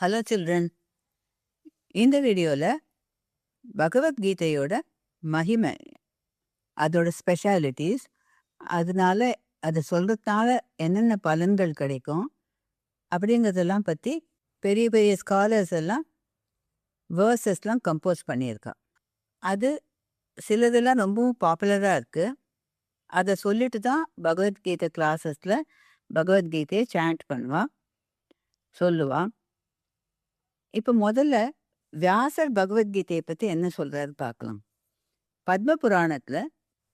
Hello children. இந்த வீடியோவில் பகவத்கீதையோட மகிமை, அதோட ஸ்பெஷாலிட்டிஸ், அதனால அதை சொல்கிறதுனால என்னென்ன பலன்கள் கிடைக்கும் அப்படிங்கிறதெல்லாம் பற்றி பெரிய பெரிய ஸ்காலர்ஸ் எல்லாம் வேர்சஸ்லாம் கம்போஸ் பண்ணியிருக்கா. அது சிலதெல்லாம் ரொம்பவும் பாப்புலராக இருக்குது. அதை சொல்லிட்டு தான் பகவத்கீதை கிளாஸஸில் பகவத்கீதையை சாண்ட் பண்ணுவாள், சொல்லுவாள். இப்போ முதல்ல வியாசர் பகவத்கீதையை பற்றி என்ன சொல்கிறாரு பார்க்கலாம். பத்ம புராணத்தில்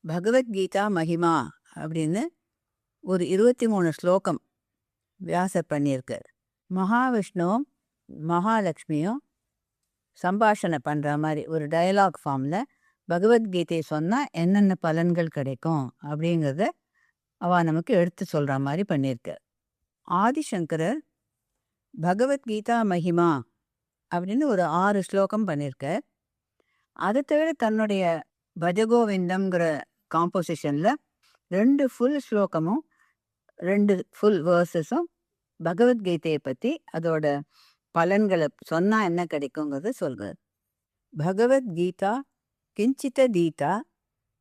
பகவத்கீதா மகிமா அப்படின்னு ஒரு 23 ஸ்லோகம் வியாசர் பண்ணியிருக்கார். மகாவிஷ்ணுவும் மகாலட்சுமியும் சம்பாஷணை பண்ணுற மாதிரி ஒரு டயலாக் ஃபார்மில் பகவத்கீதையை சொன்னால் என்னென்ன பலன்கள் கிடைக்கும் அப்படிங்கிறத அவள் நமக்கு எடுத்து சொல்கிற மாதிரி பண்ணியிருக்கார். ஆதிசங்கரர் பகவத்கீதா மகிமா அப்படின்னு ஒரு 6 ஸ்லோகம் பண்ணியிருக்கார். அதை தவிர தன்னுடைய பஜகோவிந்தம்ங்கிற காம்போசிஷனில் 2 ஃபுல் ஸ்லோகமும் 2 ஃபுல் வேர்சஸும் பகவத்கீதையை பற்றி அதோட பலன்களை சொன்னால் என்ன கிடைக்குங்கிறத சொல்கிறார். பகவத்கீதா கிஞ்சித தீதா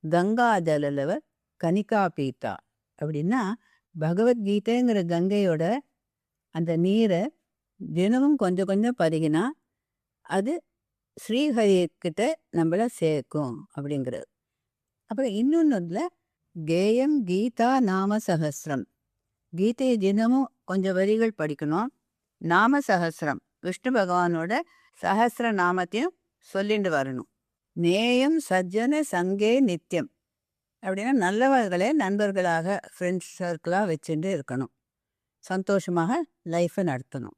கங்காஜலவ கனிகா பீதா அப்படின்னா, பகவத்கீதைங்கிற கங்கையோட அந்த நீரை தினமும் கொஞ்சம் கொஞ்சம் பருகினா அது ஸ்ரீஹரிக்கிட்ட நம்மளை சேர்க்கும் அப்படிங்கிறது. அப்புறம் இன்னொன்றுல கேயம் கீதா நாம சஹஸ்ரம், கீதையை தினமும் கொஞ்சம் வரிகள் படிக்கணும். நாம சஹஸ்ரம், விஷ்ணு பகவானோட சஹஸ்ர நாமத்தையும் சொல்லிட்டு வரணும். நேயம் சஜ்ஜன சங்கே நித்தியம் அப்படின்னா நல்லவர்களை நண்பர்களாக ஃப்ரெண்ட்ஸ் சர்க்கிளாக வச்சுட்டு இருக்கணும், சந்தோஷமாக லைஃப்பை நடத்தணும்.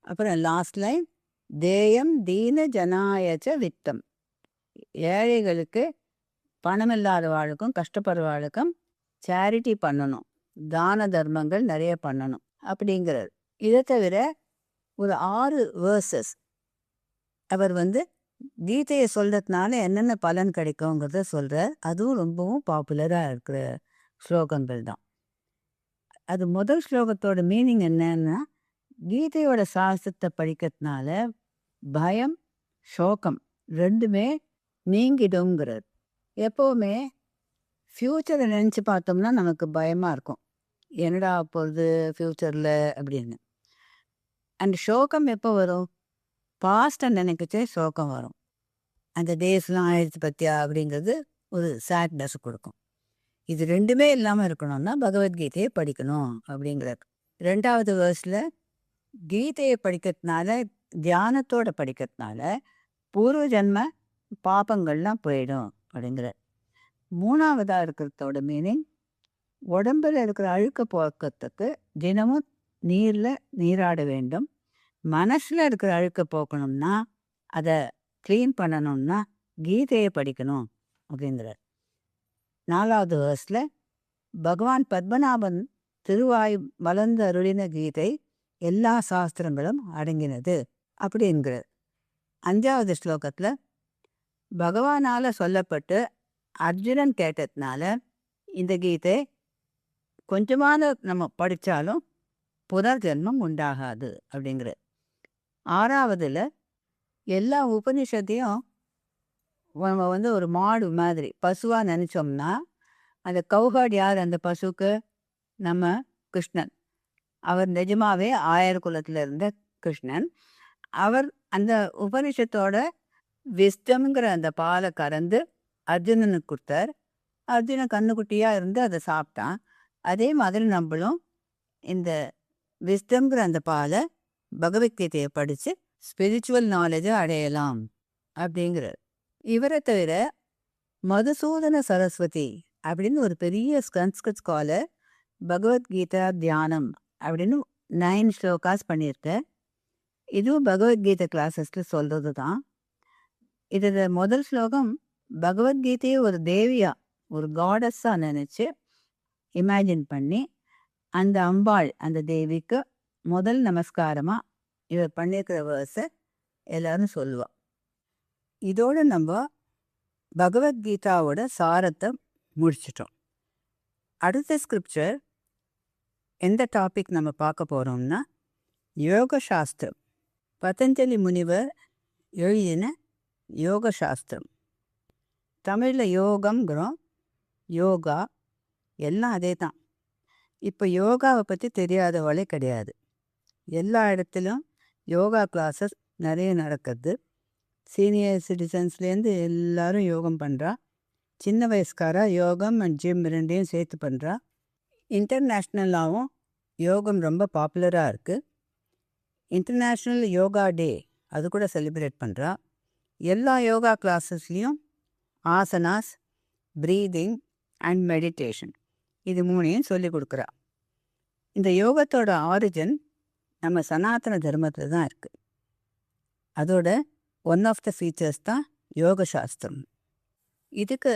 அப்புறம் லாஸ்ட் லைன் தேயம் தீன ஜனாயச்ச வித்தம், ஏழைகளுக்கு, பணமில்லாதவாளுக்கும் கஷ்டப்படுறவாளுக்கும் சேரிட்டி பண்ணணும், தான தர்மங்கள் நிறைய பண்ணணும் அப்படிங்கிறது. இதை தவிர ஒரு 6 வேர்சஸ் அவர் கீதையை சொல்கிறதுனால என்னென்ன பலன் கிடைக்குங்கிறத சொல்கிறார். அதுவும் ரொம்பவும் பாப்புலராக இருக்கிற ஸ்லோகங்கள் தான். அது முதல் ஸ்லோகத்தோட மீனிங் என்னன்னா, கீதையோட சாஸ்திரத்தை படிக்கிறதுனால பயம் சோகம் ரெண்டுமே நீங்கிடுங்கிறது. எப்போவுமே ஃப்யூச்சரை நினச்சி பார்த்தோம்னா நமக்கு பயமாக இருக்கும், என்னடா போகிறது ஃப்யூச்சரில் அப்படின்னு. அண்ட் சோகம் எப்போ வரும்? பாஸ்ட்டை நினைக்கச்சே சோகம் வரும். அந்த டேஸ்லாம் ஆயிடுச்சு பற்றியா அப்படிங்கிறது ஒரு சேட்னஸ் கொடுக்கும். இது ரெண்டுமே இல்லாமல் இருக்கணும்னா பகவத்கீதையை படிக்கணும் அப்படிங்கிறது. 2வது வேர்ஸில் கீதையை படிக்கிறதுனால, தியானத்தோடு படிக்கிறதுனால பூர்வ ஜென்ம பாபங்கள்லாம் போயிடும் அப்படிங்கிறார். 3வதாக இருக்கிறதோட மீனிங், உடம்பில் இருக்கிற அழுக்க போக்கிறதுக்கு தினமும் நீரில் நீராட வேண்டும். மனசில் இருக்கிற அழுக்க போக்கணும்னா, அதை க்ளீன் பண்ணணும்னா கீதையை படிக்கணும் அப்படிங்கிறார். 4வது வேர்ஸில் பகவான் பத்மநாபன் திருவாய் மலர்ந்து அருளின கீதை எல்லா சாஸ்திரங்களும் அடங்கினது அப்படிங்கிறார். 5வது ஸ்லோகத்தில் பகவானால் சொல்லப்பட்டு அர்ஜுனன் கேட்டதுனால இந்த கீதை கொஞ்சமான நம்ம படித்தாலும் புனர்ஜென்மம் உண்டாகாது அப்படிங்கிறது. 6வதில் எல்லா உபனிஷத்தையும் நம்ம ஒரு மாடு மாதிரி பசுவாக நினச்சோம்னா, அந்த கௌஹாட் யார்? அந்த பசுக்கு நம்ம கிருஷ்ணன். அவர் நிஜமாவே ஆயர் குலத்தில் இருந்த கிருஷ்ணன். அவர் அந்த உபனிஷத்தோட விஸ்டம்ங்கிற அந்த பாலை கறந்து அர்ஜுனனுக்கு கொடுத்தார். அர்ஜுனன் கண்ணுக்குட்டியாக இருந்து அதை சாப்பிட்டான். அதே மாதிரி நம்மளும் இந்த விஸ்டம்ங்கிற அந்த பாலை பகவத்கீதையை படித்து ஸ்பிரிச்சுவல் நாலேஜை அடையலாம் அப்படிங்கிறார். இவரை தவிர மதுசூதன சரஸ்வதி அப்படின்னு ஒரு பெரிய சன்ஸ்கிருத் ஸ்காலர் பகவத்கீதா தியானம் அப்படின்னு 9 ஸ்லோகாஸ் பண்ணியிருக்க. இதுவும் பகவத்கீதை கிளாஸஸில் சொல்கிறது தான். இதில் முதல் ஸ்லோகம் பகவத்கீதையை ஒரு தேவியாக, ஒரு காடஸாக நினச்சி இமேஜின் பண்ணி அந்த அம்பாள், அந்த தேவிக்கு முதல் நமஸ்காரமாக இவர் பண்ணியிருக்கிற வேர்ஸை எல்லாரும் சொல்லுவாள். இதோடு நம்ம பகவத்கீதாவோட சாரத்தை முடிச்சிட்டோம். அடுத்த ஸ்கிரிப்சர் எந்த டாபிக் நம்ம பார்க்க போகிறோம்னா யோக சாஸ்திரம். பதஞ்சலி முனிவர் எழுதின யோக சாஸ்திரம். தமிழில் யோகம்ங்கிறோம், யோகா எல்லாம் அதே தான். இப்போ யோகாவை பற்றி தெரியாதவளே கிடையாது. எல்லா இடத்துலையும் யோகா கிளாஸஸ் நிறைய நடக்குது. சீனியர் சிட்டிசன்ஸ்லேருந்து எல்லாரும் யோகம் பண்ணுறா. சின்ன வயசுக்காரா யோகம் அண்ட் ஜிம் ரெண்டையும் சேர்த்து பண்ணுறா. இன்டர்நேஷ்னலாகவும் யோகம் ரொம்ப பாப்புலராக இருக்குது. இன்டர்நேஷ்னல் யோகா டே அது கூட செலிப்ரேட் பண்ணுறா. எல்லா யோகா கிளாஸஸ்லேயும் ஆசனாஸ், ப்ரீதிங் அண்ட் மெடிடேஷன் இது மூணையும் சொல்லி கொடுக்குறா. இந்த யோகத்தோட ஆரிஜின் நம்ம சனாதன தர்மத்தில் தான் இருக்குது. அதோட ஒன் ஆஃப் த ஃபீச்சர்ஸ் தான் யோக சாஸ்திரம். இதுக்கு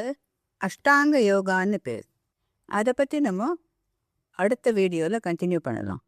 அஷ்டாங்க யோகான்னு பேர். அதை பற்றி நம்ம அடுத்த வீடியோவில் கண்டினியூ பண்ணலாம்.